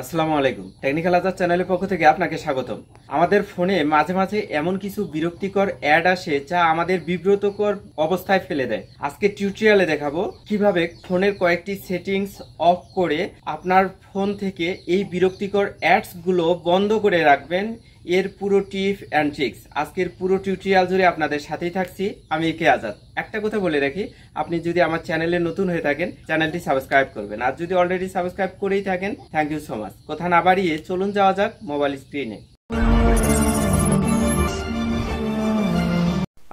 আসসালামু আলাইকুম। টেকনিক্যাল আজাদ চ্যানেলের পক্ষ থেকে আপনাকে স্বাগতম। আমাদের ফোনে মাঝে মাঝে এমন কিছু বিরক্তিকর অ্যাড আসে যা আমাদের বিব্রতকর অবস্থায় ফেলে দেয়। আজকে টিউটোরিয়ালে দেখাবো কিভাবে ফোনের কয়েকটি সেটিংস অফ করে আপনার ফোন থেকে এই বিরক্তিকর অ্যাডস গুলো বন্ধ করে রাখবেন। এর পুরো টিপ অ্যান্ড ট্রিক্স আজকের পুরো টিউটোরিয়াল জুড়ে আপনাদের সাথেই থাকছি আমি একে আজাদ। একটা কথা বলে রাখি, আপনি যদি আমার চ্যানেলে নতুন হয়ে থাকেন চ্যানেলটি সাবস্ক্রাইব করবেন, আর যদি অলরেডি সাবস্ক্রাইব করেই থাকেন থ্যাংক ইউ সো মাচ। কথা না বাড়িয়ে চলুন যাওয়া যাক মোবাইল স্ক্রিনে।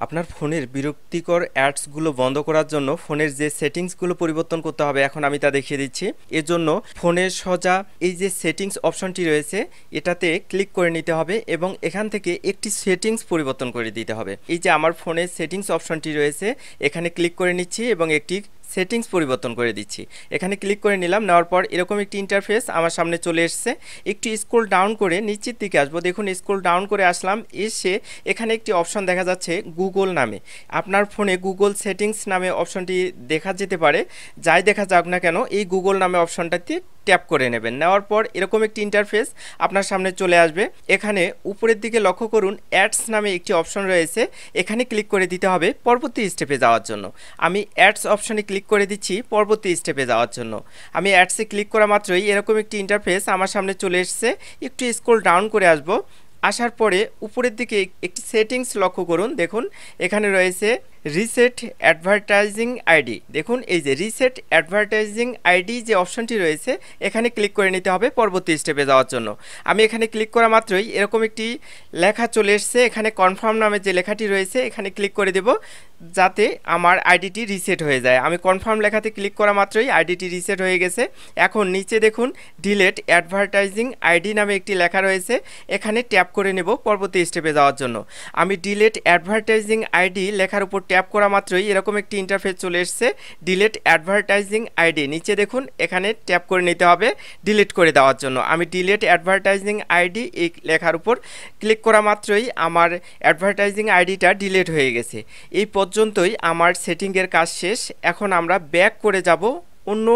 আপনার ফোনের বিরক্তিকর অ্যাডসগুলো বন্ধ করার জন্য ফোনের যে সেটিংসগুলো পরিবর্তন করতে হবে এখন আমি তা দেখিয়ে দিচ্ছি। এর জন্য ফোনের সোজা এই যে সেটিংস অপশনটি রয়েছে এটাতে ক্লিক করে নিতে হবে এবং এখান থেকে একটি সেটিংস পরিবর্তন করে দিতে হবে। এই যে আমার ফোনের সেটিংস অপশনটি রয়েছে এখানে ক্লিক করে নিচ্ছি এবং একটি সেটিংস পরিবর্তন করে দিচ্ছি। এখানে ক্লিক করে নিলাম, নেওয়ার পর এরকম একটি ইন্টারফেস আমার সামনে চলে এসছে। একটু স্ক্রল ডাউন করে নিচের দিকে আসবো, দেখুন স্ক্রল ডাউন করে আসলাম, এসে এখানে একটি অপশন দেখা যাচ্ছে গুগল নামে। আপনার ফোনে গুগল সেটিংস নামে অপশনটি দেখা যেতে পারে, যাই দেখা যাক না কেন এই গুগল নামে অপশনটাতে ট্যাপ করে নেবেন। নেওয়ার পর এরকম একটি ইন্টারফেস আপনার সামনে চলে আসবে। এখানে উপরের দিকে লক্ষ্য করুন অ্যাডস নামে একটি অপশন রয়েছে, এখানে ক্লিক করে দিতে হবে পরবর্তী স্টেপে যাওয়ার জন্য। আমি অ্যাডস অপশনে ক্লিক করে দিচ্ছি পরবর্তী স্টেপে যাওয়ার জন্য। আমি অ্যাডসে ক্লিক করা মাত্রই এরকম একটি ইন্টারফেস আমার সামনে চলে এসছে। একটু স্ক্রল ডাউন করে আসবো, আসার পরে উপরের দিকে একটি সেটিংস লক্ষ্য করুন, দেখুন এখানে রয়েছে রিসেট অ্যাডভার্টাইজিং আইডি। দেখুন এই যে রিসেট অ্যাডভার্টাইজিং আইডি যে অপশনটি রয়েছে এখানে ক্লিক করে নিতে হবে পরবর্তী স্টেপে যাওয়ার জন্য। আমি এখানে ক্লিক করা মাত্রই এরকম একটি লেখা চলে এসছে, এখানে কনফার্ম নামে যে লেখাটি রয়েছে এখানে ক্লিক করে দেব যাতে আমার আইডিটি রিসেট হয়ে যায়। আমি কনফার্ম লেখাতে ক্লিক করা মাত্রই আইডিটি রিসেট হয়ে গেছে। এখন নিচে দেখুন ডিলেট অ্যাডভার্টাইজিং আইডি নামে একটি লেখা রয়েছে, এখানে ট্যাপ করে নেব পরবর্তী স্টেপে যাওয়ার জন্য। আমি ডিলেট অ্যাডভার্টাইজিং আইডি লেখার উপর ট্যাপ করা মাত্রই এরকম একটি ইন্টারফেস চলে এসছে ডিলেট অ্যাডভার্টাইজিং আইডি। নিচে দেখুন এখানে ট্যাপ করে নিতে হবে ডিলিট করে দেওয়ার জন্য। আমি ডিলেট অ্যাডভার্টাইজিং আইডি এই লেখার উপর ক্লিক করা মাত্রই আমার অ্যাডভার্টাইজিং আইডিটা ডিলিট হয়ে গেছে। এই পর্যন্তই আমার সেটিংয়ের কাজ শেষ। এখন আমরা ব্যাক করে যাব অন্য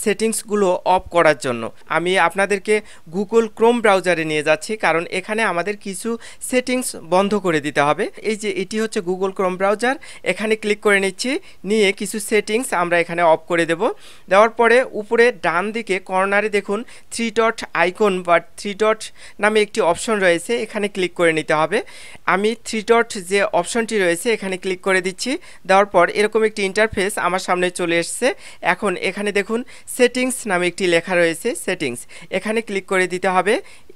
সেটিংসগুলো অফ করার জন্য। আমি আপনাদেরকে গুগল ক্রোম ব্রাউজারে নিয়ে যাচ্ছি, কারণ এখানে আমাদের কিছু সেটিংস বন্ধ করে দিতে হবে। এই যে এটি হচ্ছে গুগল ক্রোম ব্রাউজার, এখানে ক্লিক করে নিচ্ছি, নিয়ে কিছু সেটিংস আমরা এখানে অফ করে দেব। দেওয়ার পরে উপরে ডান দিকে কর্নারে দেখুন থ্রি ডট আইকন বা থ্রি ডট নামে একটি অপশন রয়েছে, এখানে ক্লিক করে নিতে হবে। আমি থ্রি ডট যে অপশনটি রয়েছে এখানে ক্লিক করে দিচ্ছি। দেওয়ার পর এরকম একটি ইন্টারফেস আমার সামনে চলে এসছে। এখন এখানে দেখুন সেটিংস নামে একটি লেখা রয়েছে, সেটিংস, এখানে ক্লিক করে দিতে হবে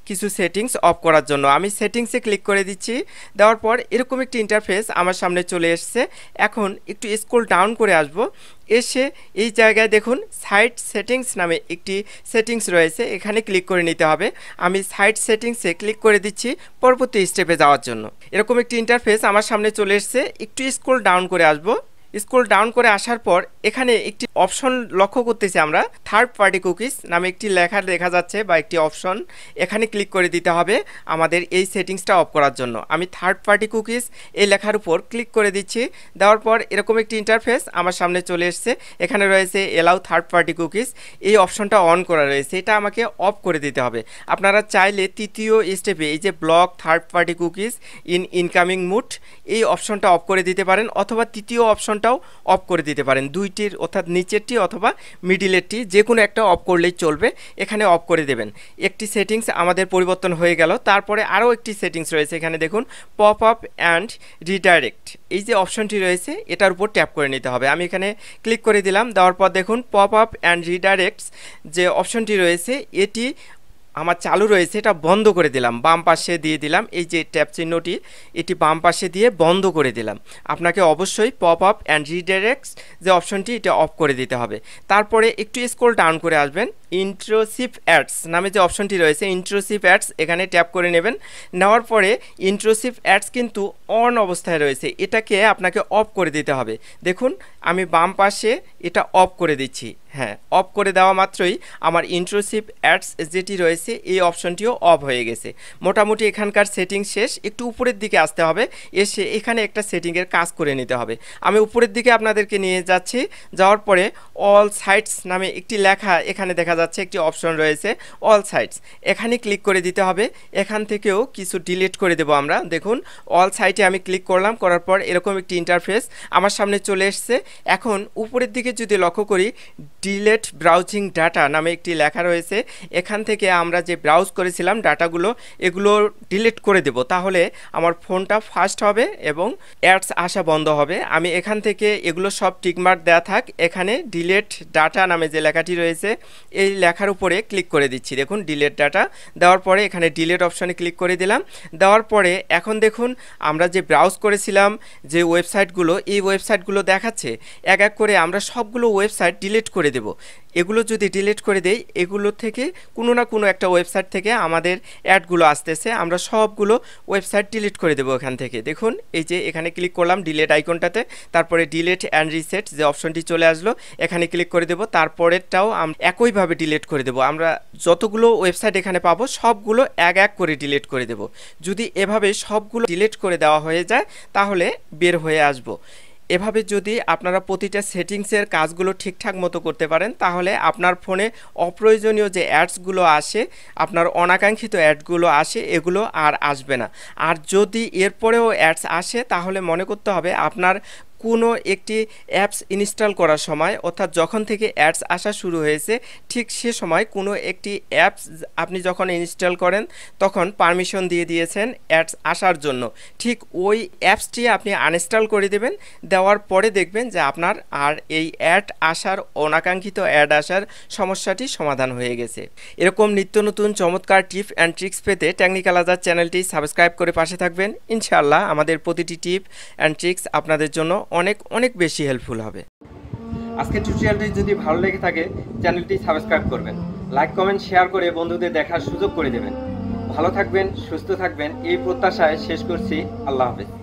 কিছু সেটিংস অফ করার জন্য। আমি সেটিংসে ক্লিক করে দিচ্ছি। দেওয়ার পর এরকম একটি ইন্টারফেস আমার সামনে চলে এসছে। এখন একটু স্ক্রল ডাউন করে আসব, এসে এই জায়গায় দেখুন সাইট সেটিংস নামে একটি সেটিংস রয়েছে, এখানে ক্লিক করে নিতে হবে। আমি সাইট সেটিংসে ক্লিক করে দিচ্ছি পরবর্তী স্টেপে যাওয়ার জন্য। এরকম একটি ইন্টারফেস আমার সামনে চলে এসছে। একটু স্ক্রল ডাউন করে আসবো, স্ক্রল ডাউন করে আসার পর এখানে একটি অপশন লক্ষ্য করতেছি আমরা, থার্ড পার্টি কুকিজ নামে একটি লেখা দেখা যাচ্ছে বা একটি অপশন, এখানে ক্লিক করে দিতে হবে আমাদের এই সেটিংসটা অফ করার জন্য। আমি থার্ড পার্টি কুকিজ এই লেখার উপর ক্লিক করে দিচ্ছি। দেওয়ার পর এরকম একটি ইন্টারফেস আমার সামনে চলে এসছে, এখানে রয়েছে এলাউ থার্ড পার্টি কুকিজ, এই অপশনটা অন করা রয়েছে, এটা আমাকে অফ করে দিতে হবে। আপনারা চাইলে তৃতীয় স্টেপে এই যে block third party cookies in incoming mode এই অপশনটা অফ করে দিতে পারেন, অথবা তৃতীয় অপশনটাও অফ করে দিতে পারেন। দুইটির অর্থাৎ নিচেরটি অথবা মিডিলেরটি যে কোনো একটা অফ করলেই চলবে, এখানে অফ করে দেবেন। একটি সেটিংস আমাদের পরিবর্তন হয়ে গেল। তারপরে আরও একটি সেটিংস রয়েছে, এখানে দেখুন পপ আপ অ্যান্ড রিডাইরেক্ট এই যে অপশনটি রয়েছে এটার উপর ট্যাপ করে নিতে হবে। আমি এখানে ক্লিক করে দিলাম। দেওয়ার পর দেখুন পপ আপ অ্যান্ড রিডাইরেক্টস যে অপশনটি রয়েছে এটি আমার চালু রয়েছে, এটা বন্ধ করে দিলাম, বাম পাশে দিয়ে দিলাম। এই যে ট্যাপ চিহ্নটি এটি বাম পাশে দিয়ে বন্ধ করে দিলাম। আপনাকে অবশ্যই পপ আপ অ্যান্ড রিডাইরেক্টস যে অপশনটি এটা অফ করে দিতে হবে। তারপরে একটু স্ক্রল ডাউন করে আসবেন, ইন্ট্রোসিভ অ্যাডস নামে যে অপশনটি রয়েছে ইন্ট্রোসিভ অ্যাডস এখানে ট্যাপ করে নেবেন। নেওয়ার পরে ইন্ট্রোসিভ অ্যাডস কিন্তু অন অবস্থায় রয়েছে, এটাকে আপনাকে অফ করে দিতে হবে। দেখুন আমি বাম পাশে এটা অফ করে দিচ্ছি। হ্যাঁ, অফ করে দেওয়া মাত্রই আমার ইন্ট্রুসিভ অ্যাডস যেটি রয়েছে এই অপশনটিও অফ হয়ে গেছে। মোটামুটি এখানকার সেটিং শেষ। একটু উপরের দিকে আসতে হবে, এসে এখানে একটা সেটিংয়ের কাজ করে নিতে হবে। আমি উপরের দিকে আপনাদেরকে নিয়ে যাচ্ছি। যাওয়ার পরে অল সাইটস নামে একটি লেখা এখানে দেখা যাচ্ছে, একটি অপশন রয়েছে অল সাইটস, এখানে ক্লিক করে দিতে হবে। এখান থেকেও কিছু ডিলিট করে দেবো আমরা। দেখুন অল সাইটে আমি ক্লিক করলাম, করার পর এরকম একটি ইন্টারফেস আমার সামনে চলে এসছে। এখন উপরের দিকে যদি লক্ষ্য করি, ডিলেট ব্রাউজিং ডাটা নামে একটি লেখা রয়েছে। এখান থেকে আমরা যে ব্রাউজ করেছিলাম ডাটাগুলো, এগুলো ডিলিট করে দেব, তাহলে আমার ফোনটা ফাস্ট হবে এবং অ্যাডস আসা বন্ধ হবে। আমি এখান থেকে এগুলো সব টিকমার্ক দেওয়া থাক, এখানে ডিলেট ডাটা নামে যে লেখাটি রয়েছে এই লেখার উপরে ক্লিক করে দিচ্ছি। দেখুন ডিলেট ডাটা দেওয়ার পরে এখানে ডিলেট অপশনে ক্লিক করে দিলাম। দেওয়ার পরে এখন দেখুন আমরা যে ব্রাউজ করেছিলাম যে ওয়েবসাইটগুলো, এই ওয়েবসাইটগুলো দেখাচ্ছে। এক এক করে আমরা সবগুলো ওয়েবসাইট ডিলিট করে দেব। এগুলো যদি ডিলিট করে দেই, এগুলো থেকে কোনো না কোনো একটা ওয়েবসাইট থেকে আমাদের অ্যাডগুলো আসতেছে, আমরা সবগুলো ওয়েবসাইট ডিলিট করে দেবো এখান থেকে। দেখুন এই যে এখানে ক্লিক করলাম ডিলিট আইকনটাতে, তারপরে ডিলিট অ্যান্ড রিসেট যে অপশনটি চলে আসলো, এখানে ক্লিক করে দেবো। তারপরেরটাও একইভাবে ডিলিট করে দেবো। আমরা যতগুলো ওয়েবসাইট এখানে পাবো সবগুলো এক এক করে ডিলিট করে দেবো। যদি এভাবে সবগুলো ডিলিট করে দেওয়া হয়ে যায় তাহলে বের হয়ে আসবো। এভাবে যদি আপনারা প্রতিটা সেটিংসের কাজগুলো ঠিকঠাক মতো করতে পারেন, তাহলে আপনার ফোনে অপ্রয়োজনীয় যে অ্যাডসগুলো আসে, আপনার অনাকাঙ্ক্ষিত অ্যাডগুলো আসে, এগুলো আর আসবে না। আর যদি এরপরেও অ্যাডস আসে, তাহলে মনে করতে হবে আপনার কোনো একটি অ্যাপস ইনস্টল করার সময়, অর্থাৎ যখন থেকে অ্যাডস আসা শুরু হয়েছে ঠিক সে সময় কোনো একটি অ্যাপস আপনি যখন ইনস্টল করেন তখন পারমিশন দিয়ে দিয়েছেন অ্যাডস আসার জন্য, ঠিক ওই অ্যাপসটি আপনি আনইনস্টল করে দেবেন। দেওয়ার পরে দেখবেন যে আপনার আর এই অ্যাড আসার, অনাকাঙ্ক্ষিত অ্যাড আসার সমস্যাটি সমাধান হয়ে গেছে। এরকম নিত্য নতুন চমৎকার টিপ অ্যান্ড ট্রিক্স পেতে টেকনিক্যাল আজাদ চ্যানেলটি সাবস্ক্রাইব করে পাশে থাকবেন। ইনশাআল্লাহ আমাদের প্রতিটি টিপ অ্যান্ড ট্রিক্স আপনাদের জন্য অনেক অনেক বেশি হেল্পফুল হবে। আজকের টিউটোরিয়ালটি যদি ভালো লেগে থাকে চ্যানেলটি সাবস্ক্রাইব করবেন, লাইক কমেন্ট শেয়ার করে বন্ধুদের দেখার সুযোগ করে দেবেন। ভালো থাকবেন, সুস্থ থাকবেন, এই প্রত্যাশায় শেষ করছি। আল্লাহ হাফেজ।